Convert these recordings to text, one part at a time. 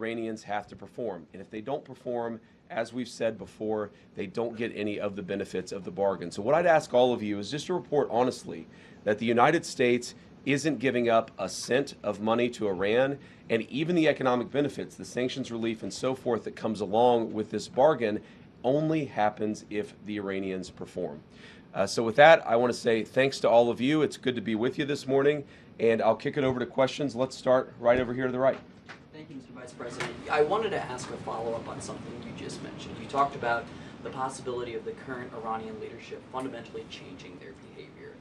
Iranians have to perform. And if they don't perform, as we've said before, they don't get any of the benefits of the bargain. So what I'd ask all of you is just to report honestly that the United States isn't giving up a cent of money to Iran, and even the economic benefits, the sanctions relief and so forth that comes along with this bargain only happens if the Iranians perform. So with that, I want to say thanks to all of you. It's good to be with you this morning, and I'll kick it over to questions. Let's start right over here to the right. Thank you, Mr. Vice President. I wanted to ask a follow-up on something you just mentioned. You talked about the possibility of the current Iranian leadership fundamentally changing their behavior.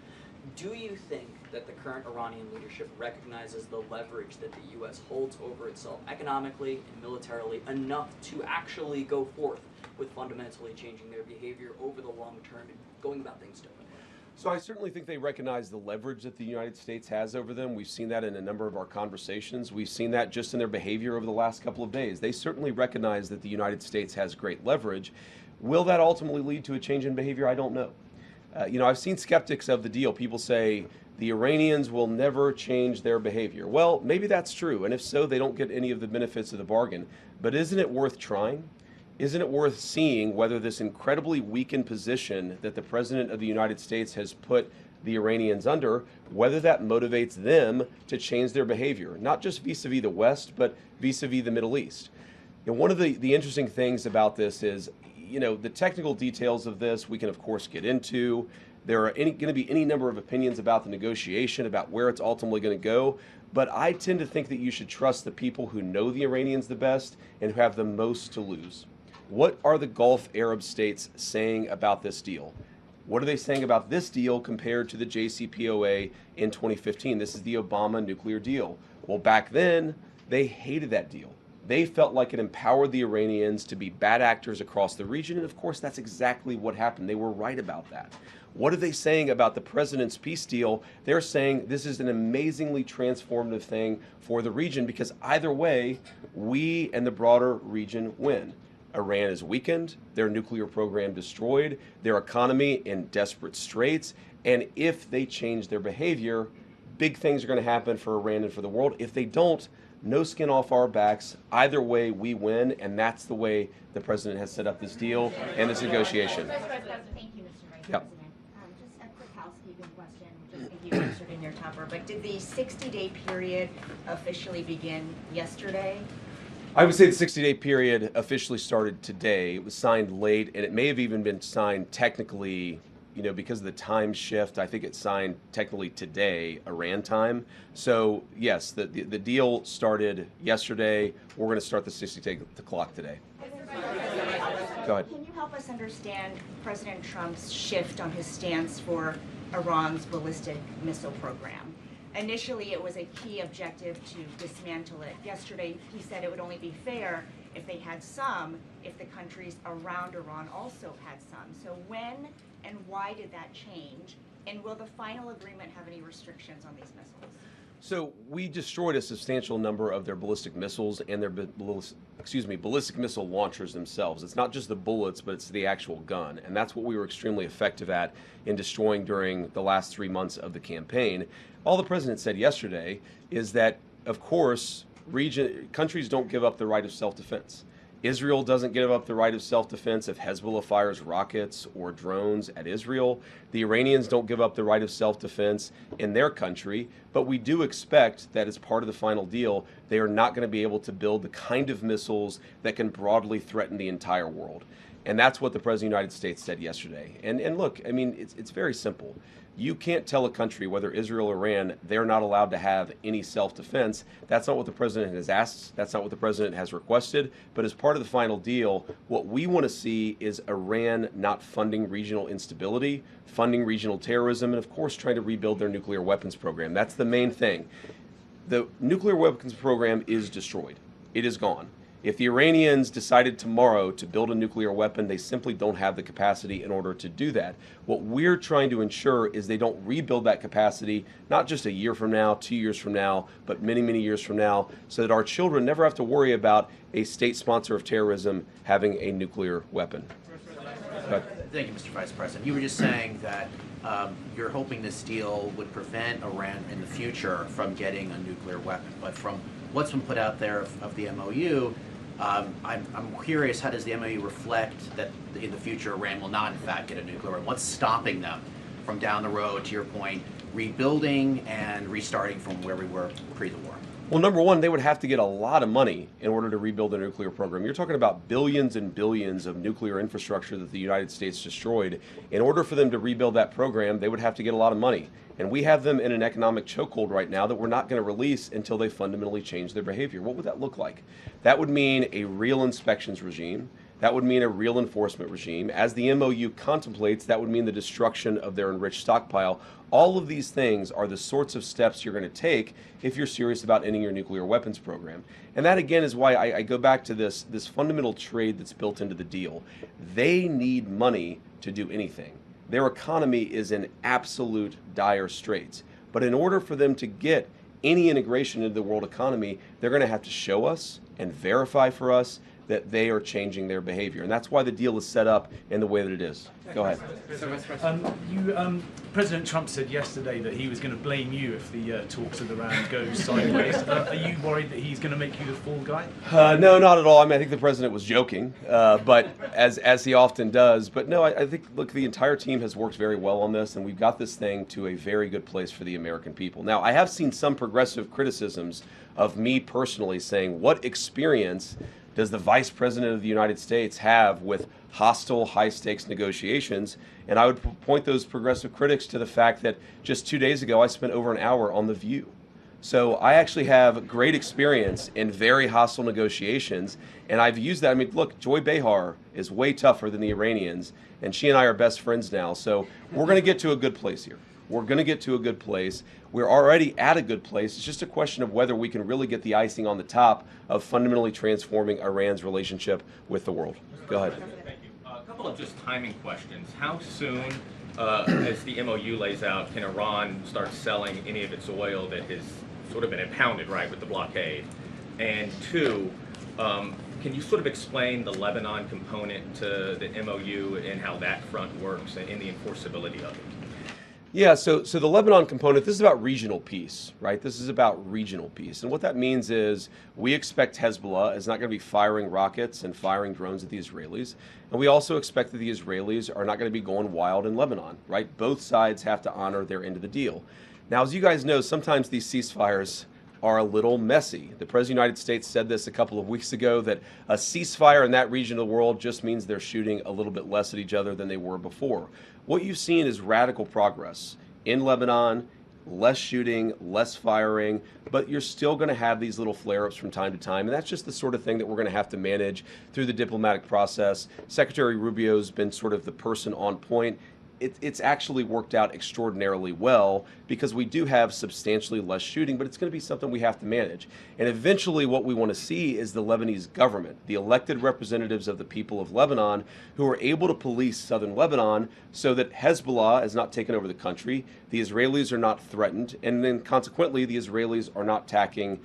Do you think that the current Iranian leadership recognizes the leverage that the U.S. holds over itself economically and militarily enough to actually go forth with fundamentally changing their behavior over the long term and going about things differently? So I certainly think they recognize the leverage that the United States has over them. We've seen that in a number of our conversations. We've seen that just in their behavior over the last couple of days. They certainly recognize that the United States has great leverage. Will that ultimately lead to a change in behavior? I don't know. I've seen skeptics of the deal. People say the Iranians will never change their behavior. Well, maybe that's true, and if so, they don't get any of the benefits of the bargain. But isn't it worth trying? Isn't it worth seeing whether this incredibly weakened position that the President of the United States has put the Iranians under, whether that motivates them to change their behavior, not just vis-a-vis the West, but vis-a-vis the Middle East? And one of the interesting things about this is, the technical details of this we can, of course, get into. There are going to be any number of opinions about the negotiation, about where it's ultimately going to go. But I tend to think that you should trust the people who know the Iranians the best and who have the most to lose. What are the Gulf Arab states saying about this deal? What are they saying about this deal compared to the JCPOA in 2015? This is the Obama nuclear deal. Well, back then, they hated that deal. They felt like it empowered the Iranians to be bad actors across the region, and of course, that's exactly what happened. They were right about that. What are they saying about the president's peace deal? They're saying this is an amazingly transformative thing for the region because either way, we and the broader region win. Iran is weakened, their nuclear program destroyed, their economy in desperate straits, and if they change their behavior, big things are going to happen for Iran and for the world. If they don't, no skin off our backs. Either way, we win, and that's the way the president has set up this deal and this negotiation. Thank you, Mr. Vice Yep. President. Just a quick housekeeping question, which I think you answered in your topper, but did the 60-day period officially begin yesterday? I would say the 60-day period officially started today. It was signed late, and it may have even been signed technically, because of the time shift. I think it's signed technically today, Iran time. So yes, the deal started yesterday. We're going to start the 60-day clock today. Go ahead. Can you help us understand President Trump's shift on his stance for Iran's ballistic missile program? Initially, it was a key objective to dismantle it. Yesterday, he said it would only be fair if they had some, if the countries around Iran also had some. So when and why did that change? And will the final agreement have any restrictions on these missiles? So we destroyed a substantial number of their ballistic missiles and their ballistic missile launchers themselves. It's not just the bullets, but it's the actual gun. And that's what we were extremely effective at in destroying during the last 3 months of the campaign. All the president said yesterday is that, of course, countries don't give up the right of self-defense. Israel doesn't give up the right of self-defense if Hezbollah fires rockets or drones at Israel. The Iranians don't give up the right of self-defense in their country, but we do expect that as part of the final deal, they are not going to be able to build the kind of missiles that can broadly threaten the entire world. And that's what the President of the United States said yesterday. And look, I mean, it's very simple. You can't tell a country, whether Israel or Iran, they're not allowed to have any self-defense. That's not what the president has asked. That's not what the president has requested. But as part of the final deal, what we want to see is Iran not funding regional instability, funding regional terrorism, and of course trying to rebuild their nuclear weapons program. That's the main thing. The nuclear weapons program is destroyed. It is gone. If the Iranians decided tomorrow to build a nuclear weapon, they simply don't have the capacity in order to do that. What we're trying to ensure is they don't rebuild that capacity, not just a year from now, 2 years from now, but many, many years from now, so that our children never have to worry about a state sponsor of terrorism having a nuclear weapon. Thank you, Mr. Vice President. You were just saying that you're hoping this deal would prevent Iran in the future from getting a nuclear weapon, but from what's been put out there of the MOU, I'm curious, how does the MOU reflect that in the future Iran will not in fact get a nuclear weapon? What's stopping them from down the road, to your point, rebuilding and restarting from where we were pre the war? Well, number one, they would have to get a lot of money in order to rebuild a nuclear program. You're talking about billions and billions of nuclear infrastructure that the United States destroyed. In order for them to rebuild that program, they would have to get a lot of money. And we have them in an economic chokehold right now that we're not going to release until they fundamentally change their behavior. What would that look like? That would mean a real inspections regime. That would mean a real enforcement regime. As the MOU contemplates, that would mean the destruction of their enriched stockpile. All of these things are the sorts of steps you're going to take if you're serious about ending your nuclear weapons program. And that, again, is why I go back to this fundamental trade that's built into the deal. They need money to do anything. Their economy is in absolute dire straits. But in order for them to get any integration into the world economy, they're going to have to show us and verify for us that they are changing their behavior. And that's why the deal is set up in the way that it is. Go ahead. President Trump said yesterday that he was going to blame you if the talks with Iran go sideways. Are you worried that he's going to make you the fall guy? No, not at all. I mean, I think the president was joking, but as he often does. But no, I think, look, the entire team has worked very well on this, and we've got this thing to a very good place for the American people. Now, I have seen some progressive criticisms of me personally saying, what experience does the Vice President of the United States have with hostile, high-stakes negotiations? And I would point those progressive critics to the fact that just 2 days ago, I spent over an hour on The View. So I actually have great experience in very hostile negotiations, and I've used that. I mean, look, Joy Behar is way tougher than the Iranians, and she and I are best friends now. So we're going to get to a good place here. We're going to get to a good place. We're already at a good place. It's just a question of whether we can really get the icing on the top of fundamentally transforming Iran's relationship with the world. Go ahead. Thank you. A couple of just timing questions. How soon, as the MOU lays out, can Iran start selling any of its oil that has sort of been impounded, right, with the blockade? And two, can you sort of explain the Lebanon component to the MOU and how that front works and the enforceability of it? Yeah, so the Lebanon component, this is about regional peace, right? This is about regional peace. And what that means is we expect Hezbollah is not going to be firing rockets and firing drones at the Israelis. And we also expect that the Israelis are not going to be going wild in Lebanon, right? Both sides have to honor their end of the deal. Now, as you guys know, sometimes these ceasefires are a little messy. The President of the United States said this a couple of weeks ago, that a ceasefire in that region of the world just means they're shooting a little bit less at each other than they were before. What you've seen is radical progress in Lebanon, less shooting, less firing, but you're still going to have these little flare-ups from time to time, and that's just the sort of thing that we're going to have to manage through the diplomatic process. Secretary Rubio's been sort of the person on point. It's actually worked out extraordinarily well because we do have substantially less shooting, but it's going to be something we have to manage. And eventually what we want to see is the Lebanese government, the elected representatives of the people of Lebanon, who are able to police southern Lebanon so that Hezbollah has not taken over the country, the Israelis are not threatened, and then consequently the Israelis are not attacking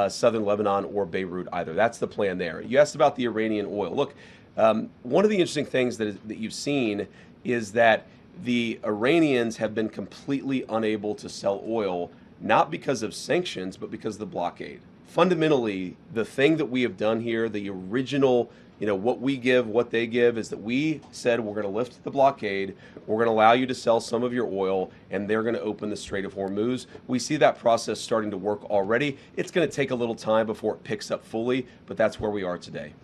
southern Lebanon or Beirut either. That's the plan there. You asked about the Iranian oil. Look, one of the interesting things that you've seen is that the Iranians have been completely unable to sell oil, not because of sanctions, but because of the blockade. Fundamentally, the thing that we have done here, the original, what we give, what they give, is that we said we're going to lift the blockade, we're going to allow you to sell some of your oil, and they're going to open the Strait of Hormuz. We see that process starting to work already. It's going to take a little time before it picks up fully, but that's where we are today.